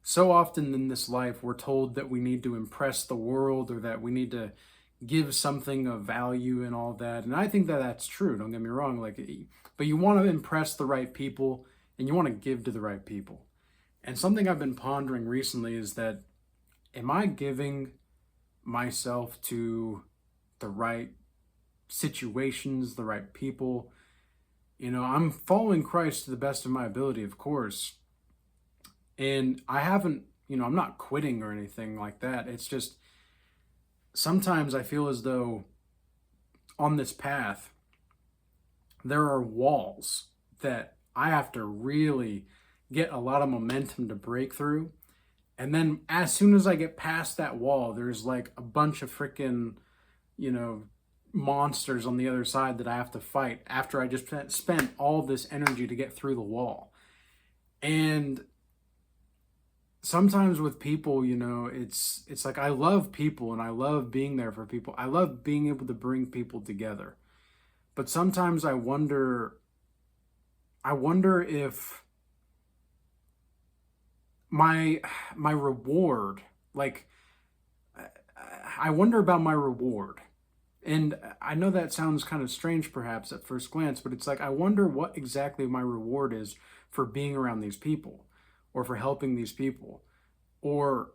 So often in this life, we're told that we need to impress the world or that we need to give something of value and all that. And I think that that's true. Don't get me wrong. But you want to impress the right people and you want to give to the right people. And something I've been pondering recently is that am I giving myself to the right situations, the right people? I'm following Christ to the best of my ability, of course. And I haven't, I'm not quitting or anything like that. It's just sometimes I feel as though on this path, there are walls that I have to really get a lot of momentum to break through. And then as soon as I get past that wall, there's like a bunch of freaking, you know, monsters on the other side that I have to fight after I just spent all this energy to get through the wall. And sometimes with people, it's like I love people and I love being there for people. I love being able to bring people together. But sometimes I wonder if my reward, like I wonder about my reward. And I know that sounds kind of strange perhaps at first glance, but it's like I wonder what exactly my reward is for being around these people or for helping these people. Or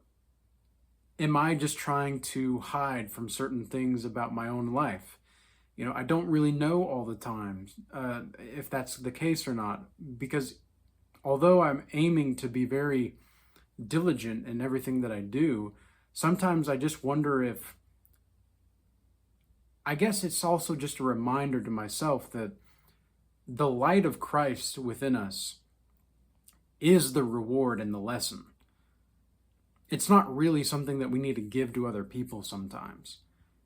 am I just trying to hide from certain things about my own life? I don't really know all the time if that's the case or not, because although I'm aiming to be very diligent in everything that I do, sometimes I just wonder if, I guess it's also just a reminder to myself that the light of Christ within us is the reward and the lesson. It's not really something that we need to give to other people sometimes.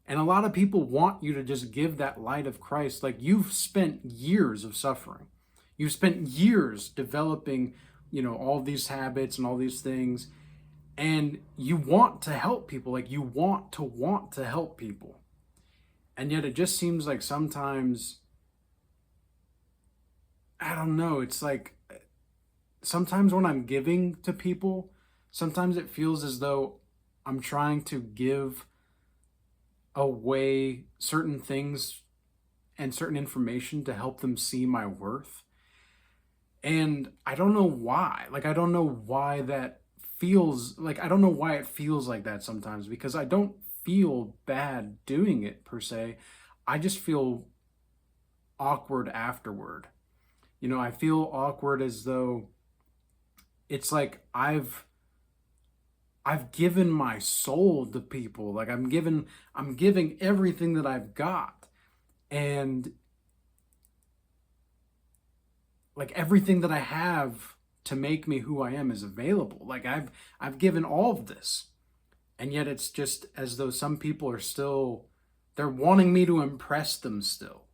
And a lot of people want you to just give that light of Christ. Like you've spent years of suffering. You've spent years developing, all these habits and all these things. And you want to help people. Like you want to help people. And yet it just seems like sometimes, I don't know, it's like sometimes when I'm giving to people, sometimes it feels as though I'm trying to give away certain things and certain information to help them see my worth. And I don't know why. Like, I don't know why that feels like, I don't know why it feels like that sometimes, because I don't feel bad doing it per se. I just feel awkward afterward. I feel awkward as though it's like I've given my soul to people. Like I'm giving everything that I've got. And like everything that I have to make me who I am is available. Like I've given all of this. And yet it's just as though some people are still, they're wanting me to impress them still.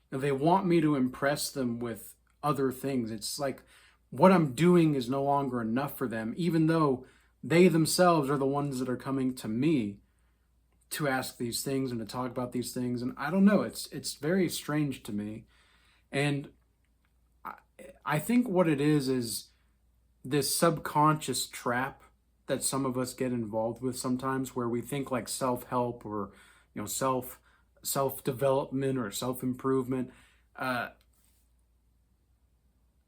They want me to impress them with other things. It's like what I'm doing is no longer enough for them, even though they themselves are the ones that are coming to me to ask these things and to talk about these things. And I don't know, it's very strange to me. And I think what it is this subconscious trap that some of us get involved with sometimes, where we think like self-help or self-development or self-improvement,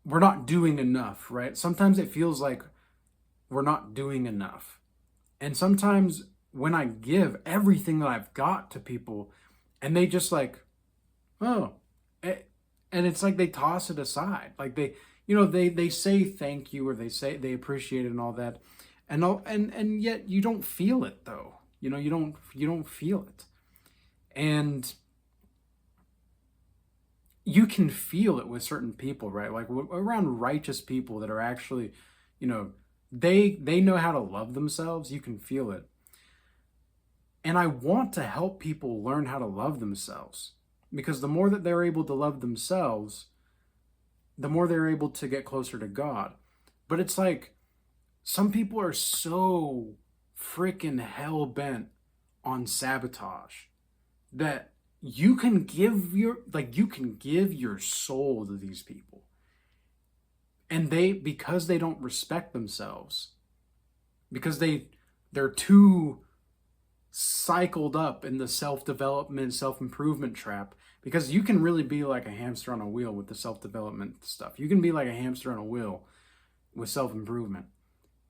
we're not doing enough, right? Sometimes it feels like we're not doing enough. And sometimes when I give everything that I've got to people and they just like, oh, and it's like they toss it aside. Like they say thank you, or they say they appreciate it and all that. And yet you don't feel it though. You don't feel it. And you can feel it with certain people, right? Like around righteous people that are actually, they know how to love themselves. You can feel it. And I want to help people learn how to love themselves, because the more that they're able to love themselves, the more they're able to get closer to God. But it's like some people are so freaking hell bent on sabotage that you can give your soul to these people. And because they don't respect themselves, because they're too cycled up in the self-development, self-improvement trap, because you can really be like a hamster on a wheel with the self-development stuff. You can be like a hamster on a wheel with self-improvement.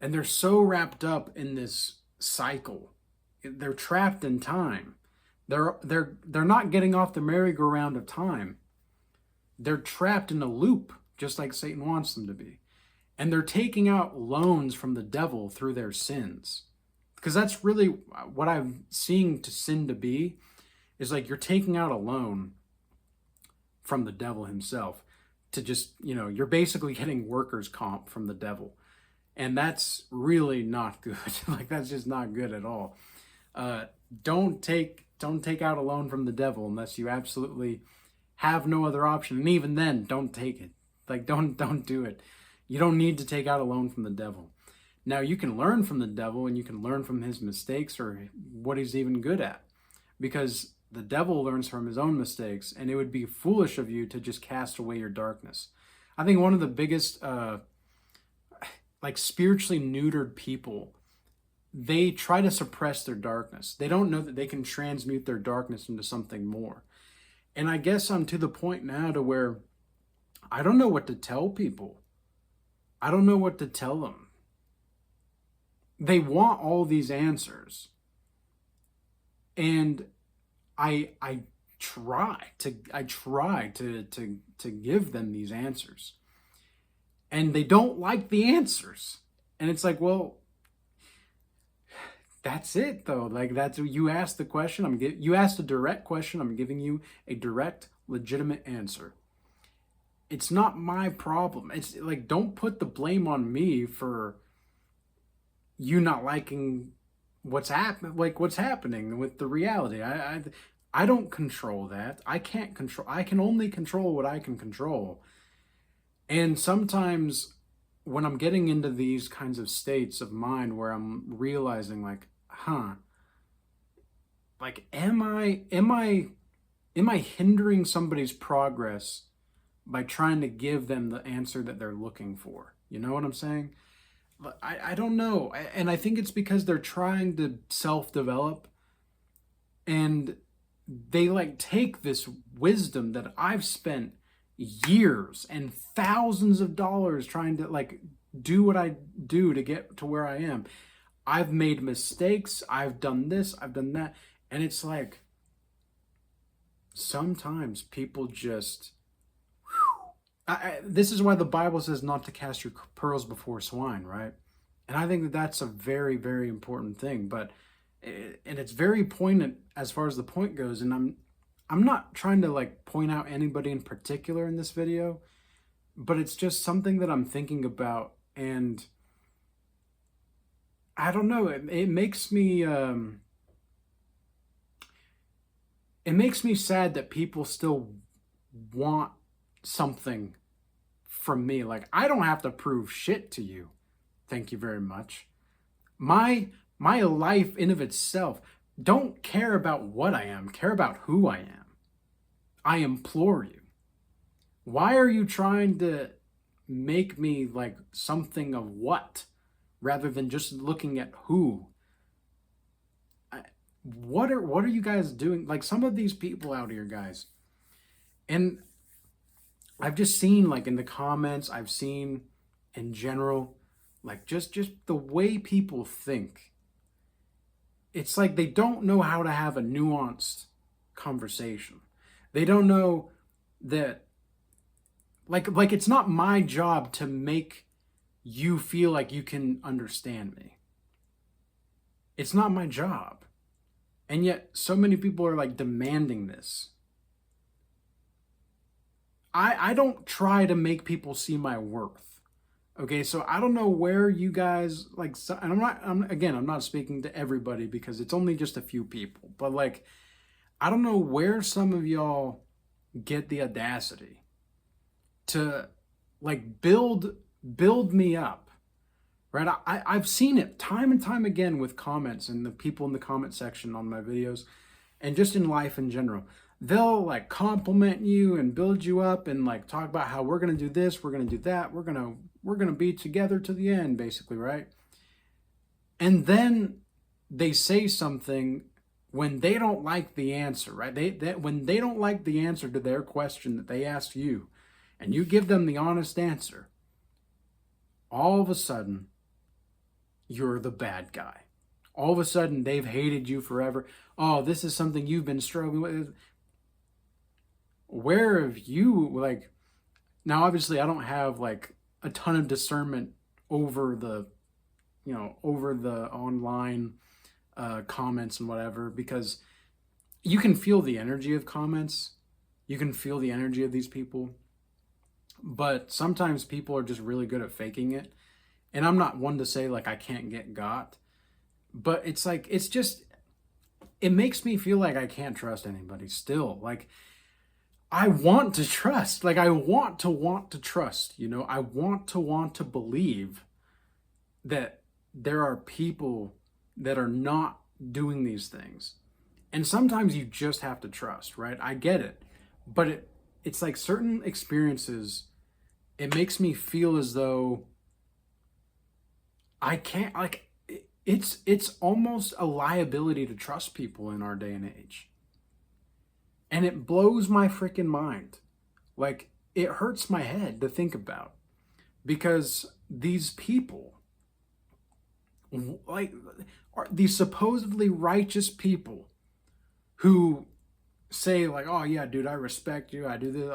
And they're so wrapped up in this cycle. They're trapped in time. They're not getting off the merry-go-round of time. They're trapped in a loop, just like Satan wants them to be. And they're taking out loans from the devil through their sins. Because that's really what I'm seeing to sin to be, is like you're taking out a loan from the devil himself to just, you're basically getting workers' comp from the devil. And that's really not good. Like, that's just not good at all. Don't take out a loan from the devil unless you absolutely have no other option. And even then, don't take it. Like, don't do it. You don't need to take out a loan from the devil. Now, you can learn from the devil, and you can learn from his mistakes or what he's even good at, because the devil learns from his own mistakes, and it would be foolish of you to just cast away your darkness. I think one of the biggest, spiritually neutered people, they try to suppress their darkness. They don't know that they can transmute their darkness into something more. And I guess I'm to the point now to where I don't know what to tell people. I don't know what to tell them. They want all these answers. And I try to give them these answers. And they don't like the answers. And it's like, well, that's it though. Like, that's, you asked the question, you asked a direct question, I'm giving you a direct, legitimate answer. It's not my problem. It's like, don't put the blame on me for you not liking what's happening with the reality. I don't control that. I can only control what I can control. And sometimes when I'm getting into these kinds of states of mind where I'm realizing like, am I hindering somebody's progress by trying to give them the answer that they're looking for? You know what I'm saying? I don't know. And I think it's because they're trying to self-develop, and they take this wisdom that I've spent years and thousands of dollars trying to do what I do to get to where I am. I've made mistakes. I've done this. I've done that. And it's like, sometimes people just, this is why the Bible says not to cast your pearls before swine, right? And I think that that's a very, very important thing. And it's very poignant as far as the point goes. And I'm not trying to point out anybody in particular in this video, but it's just something that I'm thinking about. And I don't know, it makes me sad that people still want something from me. Like, I don't have to prove shit to you. Thank you very much. My life in of itself don't care about what I am, care about who I am. I implore you. Why are you trying to make me something of what, rather than just looking at who? What are you guys doing? Some of these people out here, guys, and I've just seen in the comments, I've seen in general, just the way people think. It's like they don't know how to have a nuanced conversation. They don't know that, it's not my job to make you feel like you can understand me. It's not my job. And yet so many people are demanding this. I don't try to make people see my worth. Okay, so I don't know where you guys and I'm not speaking to everybody because it's only just a few people, but I don't know where some of y'all get the audacity to build me up, right? I've seen it time and time again with comments and the people in the comment section on my videos, and just in life in general. They'll compliment you and build you up and talk about how we're gonna do this, we're gonna do that, we're gonna be together to the end, basically, right? And then they say something when they don't like the answer, right? When they don't like the answer to their question that they asked you, and you give them the honest answer, all of a sudden, you're the bad guy. All of a sudden, they've hated you forever. Oh, this is something you've been struggling with. Where have you, like, now obviously I don't have like a ton of discernment over the, over the online comments and whatever, because you can feel the energy of comments. You can feel the energy of these people. But sometimes people are just really good at faking it. And I'm not one to say like I can't get got. But it's like, it makes me feel like I can't trust anybody still. Like, I want to trust. Like, I want to trust, I want to believe that there are people that are not doing these things. And sometimes you just have to trust, right? I get it. But it's like certain experiences, it makes me feel as though I can't, like, it's almost a liability to trust people in our day and age. And it blows my freaking mind. Like, it hurts my head to think about. Because these people, like, are these supposedly righteous people who say like, oh yeah, dude, I respect you, I do this,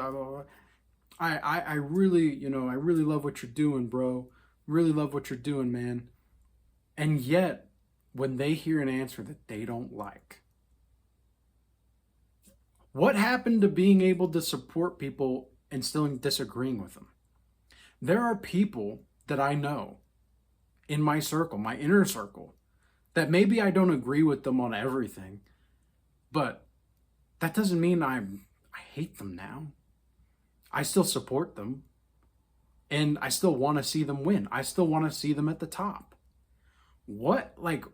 I really, I really love what you're doing, bro. Really love what you're doing, man. And yet, when they hear an answer that they don't like, what happened to being able to support people and still disagreeing with them? There are people that I know in my circle, my inner circle, that maybe I don't agree with them on everything, but that doesn't mean I hate them now. I still support them, and I still want to see them win. I still want to see them at the top. What, like,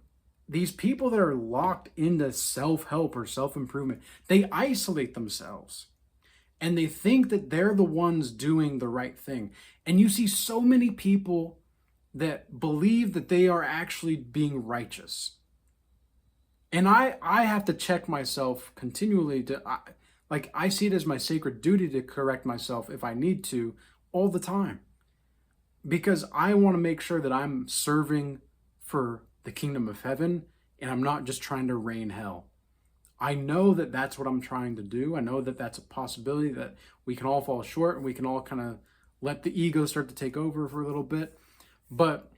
these people that are locked into self-help or self-improvement, they isolate themselves and they think that they're the ones doing the right thing. And you see so many people that believe that they are actually being righteous. And I have to check myself continually I see it as my sacred duty to correct myself if I need to all the time. Because I want to make sure that I'm serving for the kingdom of heaven and I'm not just trying to reign hell. I know that that's what I'm trying to do. I know that that's a possibility, that we can all fall short and we can all kind of let the ego start to take over for a little bit. But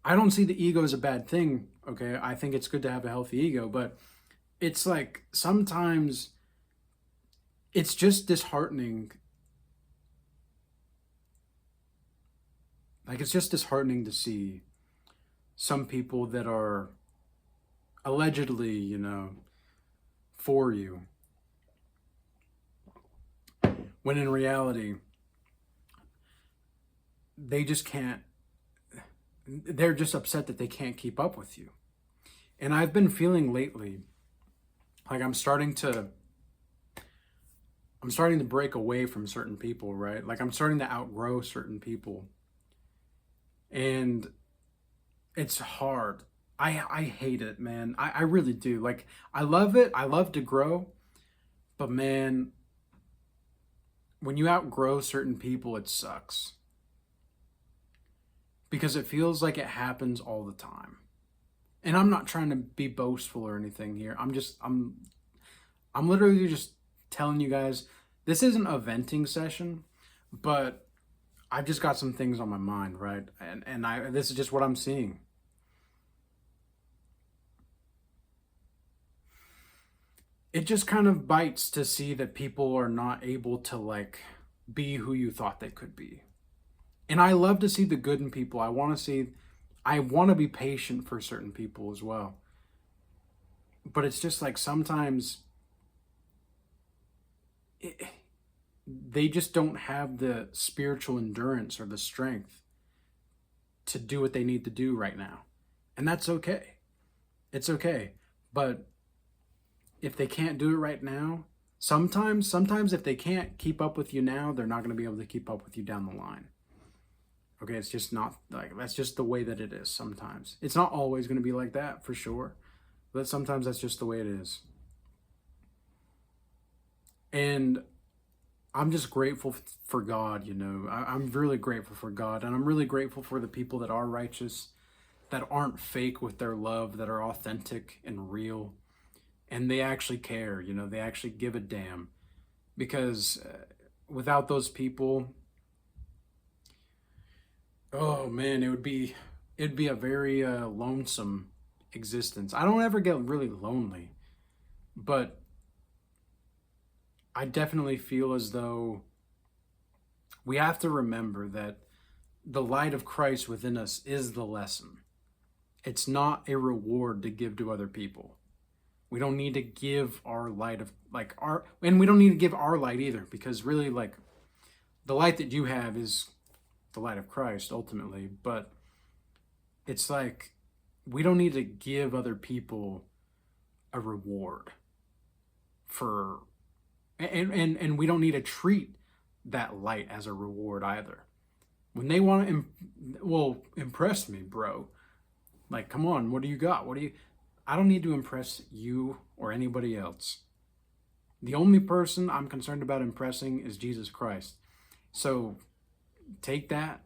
I don't see the ego as a bad thing, okay? I think it's good to have a healthy ego, but it's like sometimes it's just disheartening. Like, it's just disheartening to see some people that are allegedly, for you, when in reality, they just can't, they're just upset that they can't keep up with you. And I've been feeling lately like I'm starting to break away from certain people, right? Like, I'm starting to outgrow certain people. And it's hard. I hate it, man. I really do. Like, I love it. I love to grow. But man, when you outgrow certain people, it sucks. Because it feels like it happens all the time. And I'm not trying to be boastful or anything here. I'm literally just telling you guys, this isn't a venting session, but I've just got some things on my mind, right? And this is just what I'm seeing. It just kind of bites to see that people are not able to, like, be who you thought they could be. And I love to see the good in people. I want to be patient for certain people as well. But it's just like sometimes they just don't have the spiritual endurance or the strength to do what they need to do right now. And that's okay. It's okay. But if they can't do it right now, sometimes if they can't keep up with you now, they're not going to be able to keep up with you down the line. Okay, it's just not like that's just the way that it is sometimes. It's not always going to be like that for sure, but sometimes that's just the way it is. And I'm just grateful for God, you know. I'm really grateful for God, and I'm really grateful for the people that are righteous, that aren't fake with their love, that are authentic and real, and they actually care, you know, they actually give a damn. Because without those people, oh man, it'd be a very lonesome existence. I don't ever get really lonely, but I definitely feel as though we have to remember that the light of Christ within us is the lesson. It's not a reward to give to other people. We don't need to give our light of like our, and we don't need to give our light either, because really, like, the light that you have is the light of Christ ultimately, but it's like we don't need to give other people a reward for, and we don't need to treat that light as a reward either. When they want to impress me, bro, like, come on, what do you got? I don't need to impress you or anybody else. The only person I'm concerned about impressing is Jesus Christ. So take that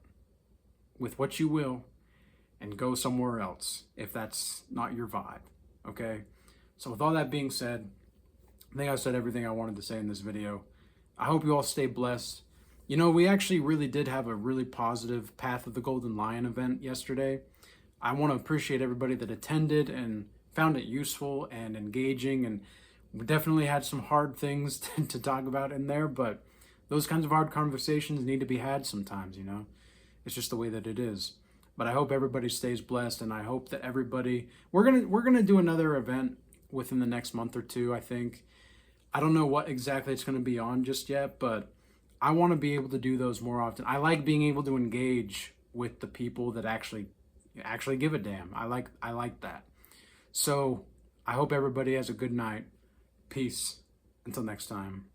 with what you will and go somewhere else if that's not your vibe, okay? So with all that being said, I think I've said everything I wanted to say in this video. I hope you all stay blessed. You know, we actually really did have a really positive Path of the Golden Lion event yesterday. I want to appreciate everybody that attended and found it useful and engaging, and we definitely had some hard things to talk about in there, but those kinds of hard conversations need to be had sometimes, you know? It's just the way that it is. But I hope everybody stays blessed, and I hope that everybody, we're gonna do another event within the next month or two, I think. I don't know what exactly it's going to be on just yet, but I want to be able to do those more often. I like being able to engage with the people that actually give a damn. I like that. So I hope everybody has a good night. Peace. Until next time.